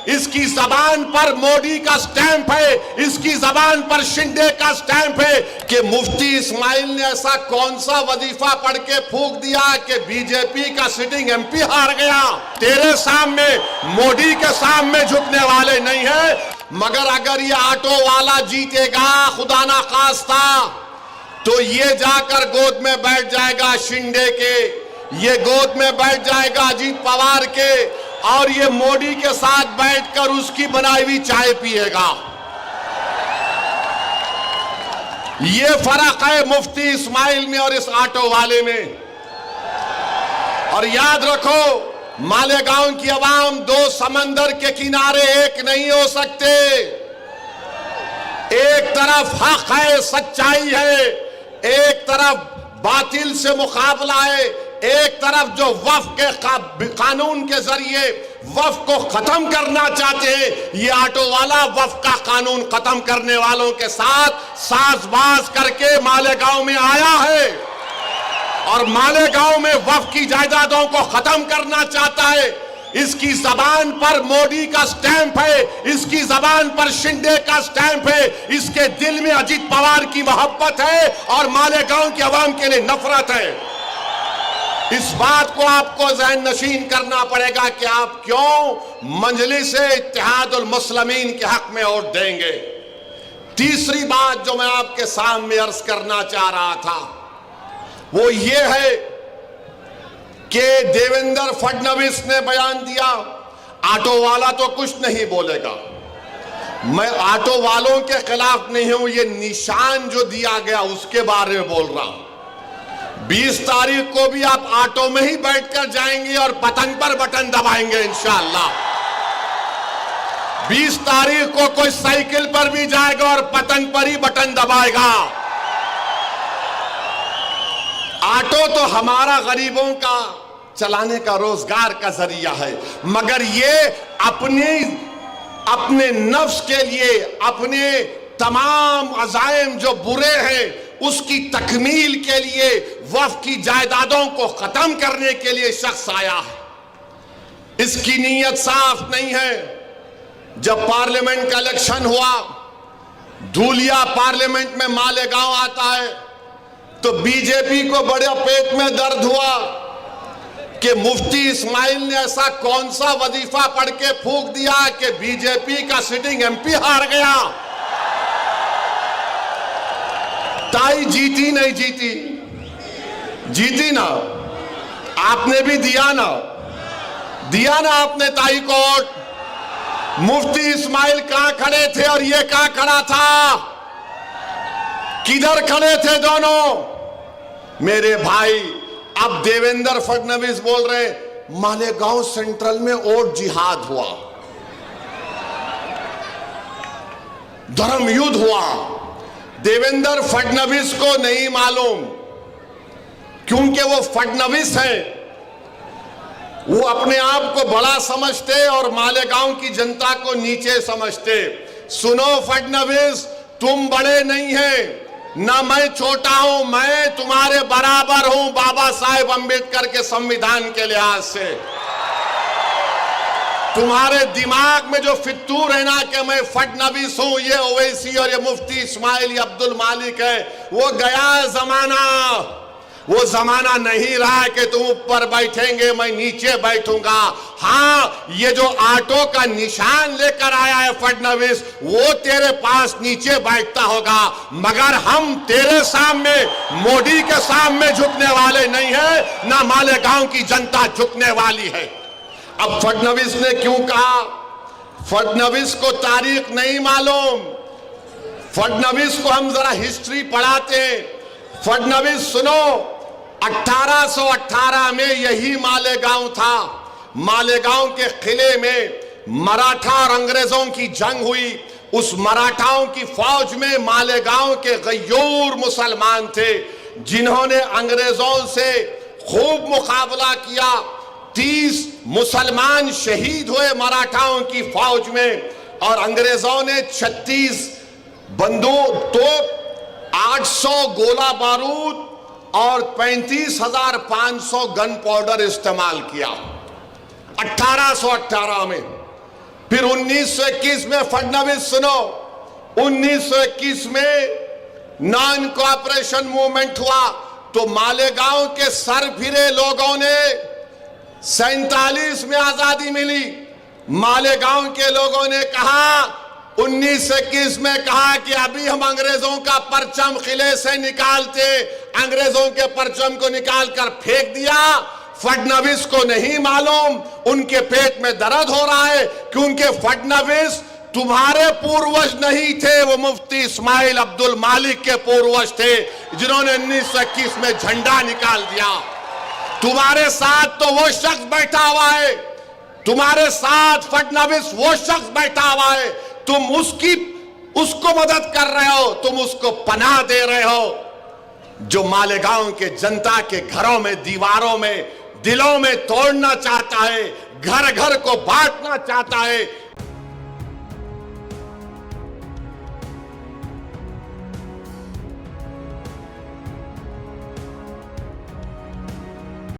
इसकी जबान पर मोदी का स्टैंप है, इसकी जबान पर शिंदे का स्टैंप है कि मुफ्ती इस्माइल ने ऐसा कौन सा वजीफा पढ़ के फूंक दिया कि बीजेपी का सिटिंग एमपी हार गया। तेरे सामने, मोदी के सामने झुकने वाले नहीं है। मगर अगर ये ऑटो वाला जीतेगा खुदा ना खास्ता, तो ये जाकर गोद में बैठ जाएगा शिंदे के, ये गोद में बैठ जाएगा अजीत पवार के, और ये मोदी के साथ बैठकर उसकी बनाई हुई चाय पिएगा। ये फर्क है मुफ्ती इस्माइल में और इस ऑटो वाले में। और याद रखो, मालेगांव की आवाम दो समंदर के किनारे एक नहीं हो सकते। एक तरफ हक है, सच्चाई है, एक तरफ बातिल से मुकाबला है, एक तरफ जो वक्फ के कानून के जरिए वक्फ को खत्म करना चाहते हैं, ये ऑटो वाला वक्फ का कानून खत्म करने वालों के साथ साजबाज करके मालेगांव में आया है और मालेगांव में वक्फ की जायदादों को खत्म करना चाहता है। इसकी जबान पर मोदी का स्टैंप है, इसकी जबान पर शिंदे का स्टैंप है, इसके दिल में अजीत पवार की मोहब्बत है और मालेगांव की आवाम के लिए नफरत है। इस बात को आपको ज़हन नशीन करना पड़ेगा कि आप क्यों मजलिस इत्तेहादुल मुस्लिमीन के हक में वोट देंगे। तीसरी बात जो मैं आपके सामने अर्ज करना चाह रहा था वो ये है कि देवेंद्र फडणवीस ने बयान दिया, ऑटो वाला तो कुछ नहीं बोलेगा। मैं ऑटो वालों के खिलाफ नहीं हूं, ये निशान जो दिया गया उसके बारे में बोल रहा हूं। 20 तारीख को भी आप ऑटो में ही बैठकर जाएंगे और पतंग पर बटन दबाएंगे इंशाअल्लाह। 20 तारीख को कोई साइकिल पर भी जाएगा और पतंग पर ही बटन दबाएगा। ऑटो तो हमारा गरीबों का चलाने का रोजगार का जरिया है, मगर ये अपने नफ्स के लिए, अपने तमाम अज़ाइम जो बुरे हैं उसकी तकमील के लिए, वक्फ की जायदादों को खत्म करने के लिए शख्स आया है। इसकी नीयत साफ नहीं है। जब पार्लियामेंट का इलेक्शन हुआ, धूलिया पार्लियामेंट में मालेगांव आता है, तो बीजेपी को बड़े पेट में दर्द हुआ कि मुफ्ती इस्माइल ने ऐसा कौन सा वजीफा पढ़ के फूंक दिया कि बीजेपी का सिटिंग एमपी हार गया। ताई जीती नहीं जीती? जीती ना। आपने भी दिया ना आपने ताई को वोट। मुफ्ती इस्माइल कहां खड़े थे और ये कहां खड़ा था? किधर खड़े थे दोनों? मेरे भाई, अब देवेंद्र फडणवीस बोल रहे मालेगांव सेंट्रल में वोट जिहाद हुआ, धर्म युद्ध हुआ। देवेंद्र फडणवीस को नहीं मालूम, क्योंकि वो फडणवीस हैं, वो अपने आप को बड़ा समझते और मालेगांव की जनता को नीचे समझते। सुनो फडणवीस, तुम बड़े नहीं हैं, ना मैं छोटा हूं, मैं तुम्हारे बराबर हूं बाबा साहेब अंबेडकर के संविधान के लिहाज से। तुम्हारे दिमाग में जो फितूर है ना कि मैं फडणवीस हूं, ये ओवैसी और ये मुफ्ती इस्माइल, ये अब्दुल मालिक है, वो गया जमाना। वो जमाना नहीं रहा कि तुम ऊपर बैठेंगे मैं नीचे बैठूंगा। हाँ, ये जो ऑटो का निशान लेकर आया है फडणवीस, वो तेरे पास नीचे बैठता होगा, मगर हम तेरे सामने, मोदी के सामने झुकने वाले नहीं है, ना मालेगांव की जनता झुकने वाली है। अब फडणवीस ने क्यों कहा? फडणवीस को तारीख नहीं मालूम। फडणवीस को हम जरा हिस्ट्री पढ़ाते हैं। फडणवीस सुनो, 1818 में यही मालेगांव था। मालेगांव के किले में मराठा और अंग्रेजों की जंग हुई। उस मराठाओं की फौज में मालेगांव के गयूर मुसलमान थे, जिन्होंने अंग्रेजों से खूब मुकाबला किया। 30 मुसलमान शहीद हुए मराठाओं की फौज में, और अंग्रेजों ने 36 बंदूक, तोप, 800 गोला बारूद और 35,500 गन पाउडर इस्तेमाल किया 1818 में। फिर 1921 में फडणवीस, सुनो, 1921 में नॉन कोऑपरेशन मूवमेंट हुआ तो मालेगांव के सरफिरे लोगों ने 47 में आजादी मिली। मालेगांव के लोगों ने कहा 1921 में कहा कि अभी हम अंग्रेजों का परचम किले से निकालते, अंग्रेजों के परचम को निकालकर फेंक दिया। फडणवीस को नहीं मालूम, उनके पेट में दर्द हो रहा है क्योंकि फडणवीस तुम्हारे पूर्वज नहीं थे, वो मुफ्ती इस्माइल अब्दुल मालिक के पूर्वज थे जिन्होंने 1921 में झंडा निकाल दिया। तुम्हारे साथ तो वो शख्स बैठा हुआ है, तुम्हारे साथ फडणवीस वो शख्स बैठा हुआ है, तुम उसको मदद कर रहे हो, तुम उसको पनाह दे रहे हो जो मालेगांव के जनता के घरों में, दीवारों में, दिलों में तोड़ना चाहता है, घर घर को बांटना चाहता है।